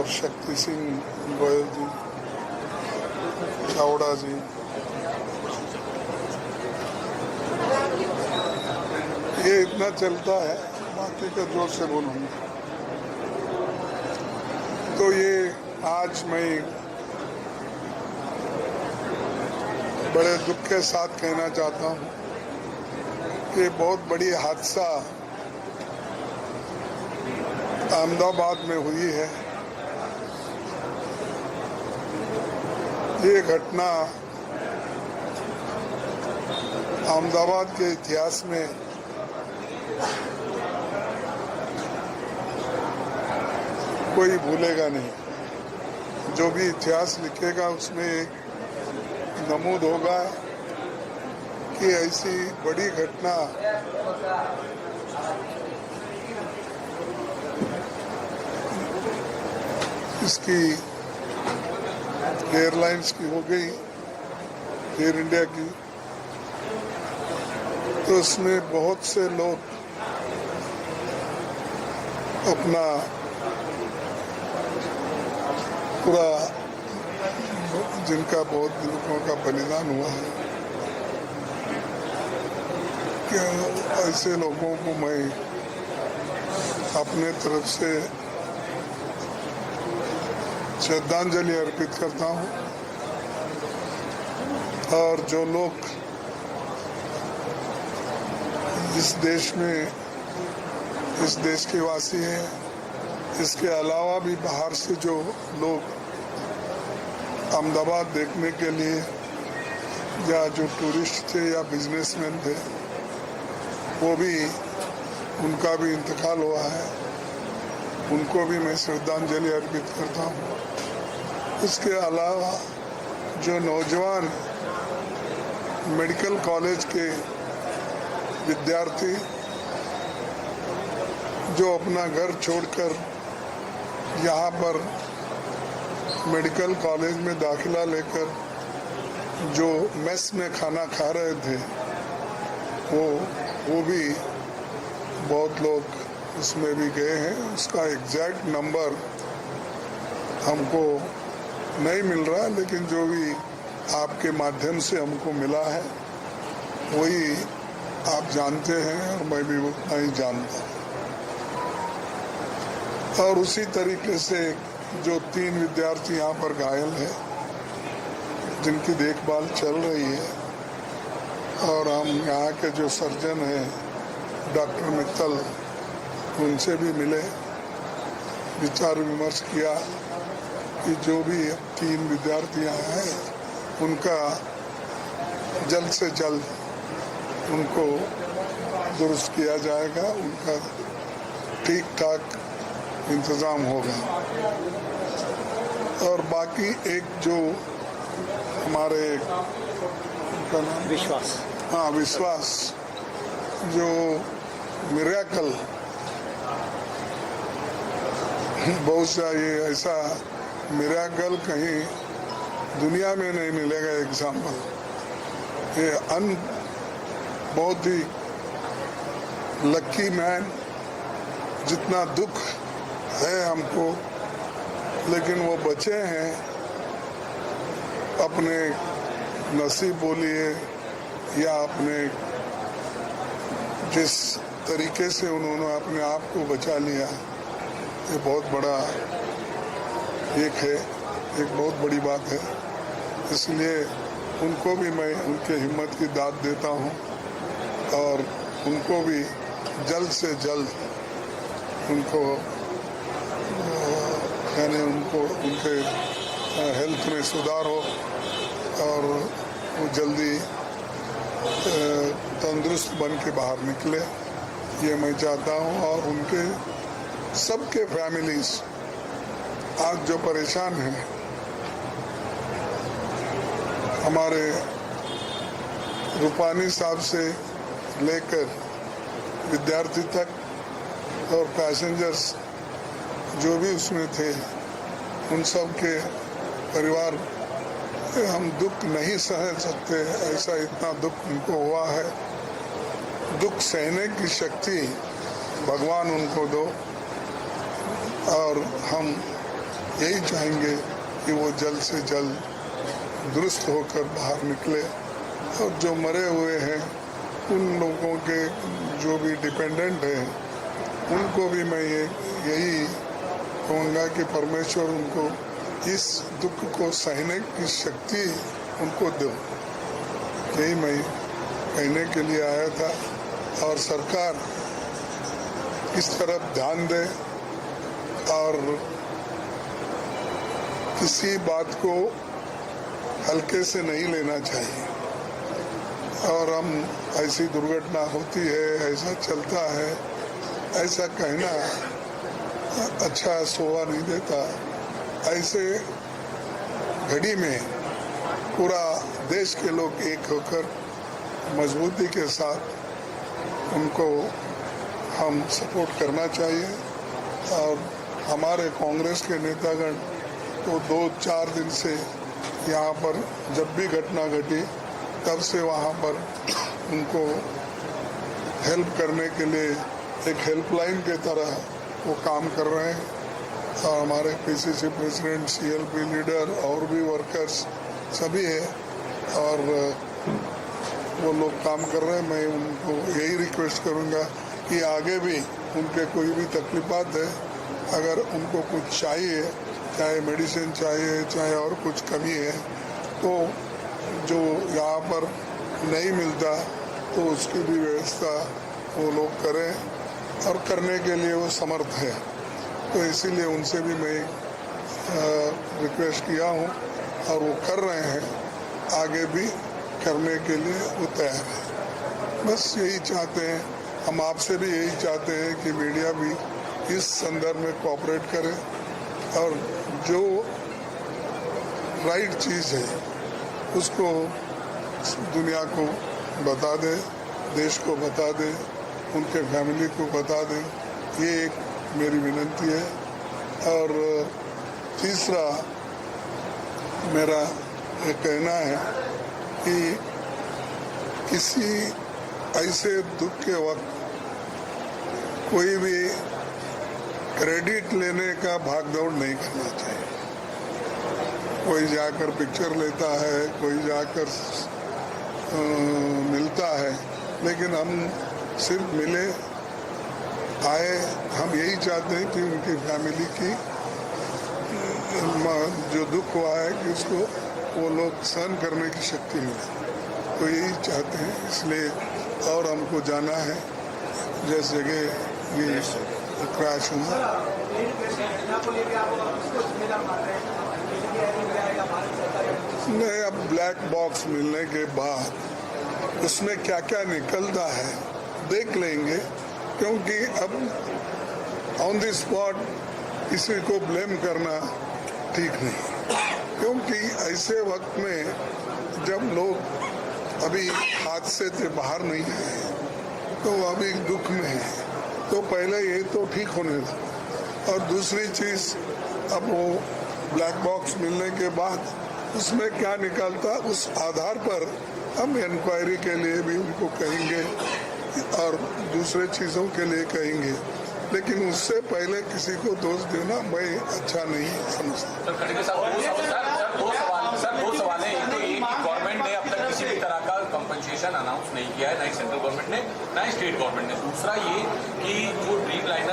और शक्ति सिंह गोयल जी, चावड़ा जी, ये इतना चलता है, बाकी का जोर से बोलूँगा। तो ये आज मैं बड़े दुख के साथ कहना चाहता हूँ कि बहुत बड़ी हादसा अहमदाबाद में हुई है। ये घटना अहमदाबाद के इतिहास में कोई भूलेगा नहीं। जो भी इतिहास लिखेगा उसमें एक नमूद होगा कि ऐसी बड़ी घटना इसकी एयरलाइंस की हो गई, एयर इंडिया की, तो उसमें बहुत से लोग अपना पूरा, जिनका बहुत लोगों का बलिदान हुआ है, कि ऐसे लोगों को मैं अपने तरफ से श्रद्धांजलि अर्पित करता हूँ। और जो लोग इस देश में, इस देश के वासी हैं, इसके अलावा भी बाहर से जो लोग अहमदाबाद देखने के लिए या जो टूरिस्ट थे या बिजनेसमैन थे, वो भी, उनका भी इंतकाल हुआ है, उनको भी मैं श्रद्धांजलि अर्पित करता हूँ। इसके अलावा जो नौजवान मेडिकल कॉलेज के विद्यार्थी जो अपना घर छोड़कर यहाँ पर मेडिकल कॉलेज में दाखिला लेकर जो मेस में खाना खा रहे थे, वो भी बहुत लोग उसमें भी गए हैं। उसका एग्जैक्ट नंबर हमको नहीं मिल रहा, लेकिन जो भी आपके माध्यम से हमको मिला है वही आप जानते हैं और मैं भी उतना ही जानता हूँ। और उसी तरीके से जो 3 विद्यार्थी यहाँ पर घायल हैं, जिनकी देखभाल चल रही है, और हम यहाँ के जो सर्जन हैं डॉक्टर मित्तल, उनसे भी मिले, विचार विमर्श किया कि जो भी 3 विद्यार्थी आए हैं उनका जल्द से जल्द उनको दुरुस्त किया जाएगा, उनका ठीक ठाक इंतज़ाम होगा। और बाकी एक जो हमारे, उनका नाम विश्वास, हाँ विश्वास, जो मिरेकल, बहुत सा ये ऐसा मिरेकल कहीं दुनिया में नहीं मिलेगा एग्जाम्पल। ये बहुत ही लकी मैन, जितना दुख है हमको, लेकिन वो बचे हैं, अपने नसीब बोलिए या अपने जिस तरीके से उन्होंने अपने आप को बचा लिया, ये बहुत बड़ा एक बहुत बड़ी बात है। इसलिए उनको भी मैं उनके हिम्मत की दाद देता हूँ और उनको भी जल्द से जल्द उनको यानी उनको उनके हेल्थ में सुधार हो और वो जल्दी तंदुरुस्त बन के बाहर निकले, ये मैं चाहता हूँ। और उनके सबके फैमिलीज आज जो परेशान हैं, हमारे रूपानी साहब से लेकर विद्यार्थी तक और पैसेंजर्स जो भी उसमें थे, उन सब के परिवार, हम दुख नहीं सह सकते, ऐसा इतना दुख उनको हुआ है। दुख सहने की शक्ति भगवान उनको दो और हम यही चाहेंगे कि वो जल्द से जल्द दुरुस्त होकर बाहर निकले और जो मरे हुए हैं उन लोगों के जो भी डिपेंडेंट हैं उनको भी मैं यही कहूँगा कि परमेश्वर उनको इस दुख को सहने की शक्ति उनको दो। यही मैं कहने के लिए आया था और सरकार इस तरफ ध्यान दे और किसी बात को हल्के से नहीं लेना चाहिए। और हम ऐसी दुर्घटना होती है, ऐसा चलता है, ऐसा कहना अच्छा शोभा नहीं देता। ऐसे घड़ी में पूरा देश के लोग एक होकर मजबूती के साथ उनको हम सपोर्ट करना चाहिए। और हमारे कांग्रेस के नेतागण तो 2-4 दिन से यहाँ पर जब भी घटना घटी तब से वहाँ पर उनको हेल्प करने के लिए एक हेल्पलाइन के तरह वो काम कर रहे हैं। और हमारे पीसीसी प्रेसिडेंट, सीएलपी लीडर और भी वर्कर्स सभी है और वो लोग काम कर रहे हैं। मैं उनको यही रिक्वेस्ट करूँगा कि आगे भी उनके कोई भी तकलीफात है, अगर उनको कुछ चाहिए, चाहे मेडिसिन चाहिए, चाहे और कुछ कमी है, तो जो यहाँ पर नहीं मिलता तो उसकी भी व्यवस्था वो लोग करें और करने के लिए वो समर्थ है। तो इसीलिए उनसे भी मैं रिक्वेस्ट किया हूँ और वो कर रहे हैं, आगे भी करने के लिए वो तैयार है। बस यही चाहते हैं, हम आपसे भी यही चाहते हैं कि मीडिया भी इस संदर्भ में कोऑपरेट करे और जो राइट चीज़ है उसको दुनिया को बता दे, देश को बता दे, उनके फैमिली को बता दे। ये एक मेरी विनती है। और तीसरा मेरा ये कहना है कि किसी ऐसे दुख के वक्त कोई भी क्रेडिट लेने का भागदौड़ नहीं करना चाहिए। कोई जाकर पिक्चर लेता है, कोई जाकर मिलता है, लेकिन हम सिर्फ मिले आए, हम यही चाहते हैं कि उनकी फैमिली की जो दुख हुआ है कि उसको वो लोग सहन करने की शक्ति मिले। तो यही चाहते हैं, इसलिए और हमको जाना है जिस जगह ये क्रैश हुआ। नहीं, अब ब्लैक बॉक्स मिलने के बाद उसमें क्या क्या निकलता है देख लेंगे, क्योंकि अब ऑन द स्पॉट किसी को ब्लेम करना ठीक नहीं, क्योंकि ऐसे वक्त में जब लोग अभी हादसे से बाहर नहीं आए तो अभी दुख में है, तो पहले ये तो ठीक होने लगा। और दूसरी चीज, अब वो ब्लैक बॉक्स मिलने के बाद उसमें क्या निकलता, उस आधार पर हम इंक्वायरी के लिए भी उनको कहेंगे और दूसरे चीज़ों के लिए कहेंगे, लेकिन उससे पहले किसी को दोष देना मैं अच्छा नहीं समझता। सर खड़गे साहब, दो सवाल है। तो एक, गवर्नमेंट ने अब तक किसी भी तरह का कंपनसेशन अनाउंस नहीं किया है, ना ही सेंट्रल गवर्नमेंट ने, ना ही स्टेट गवर्नमेंट ने। दूसरा ये कि जो ड्रीम लाइनर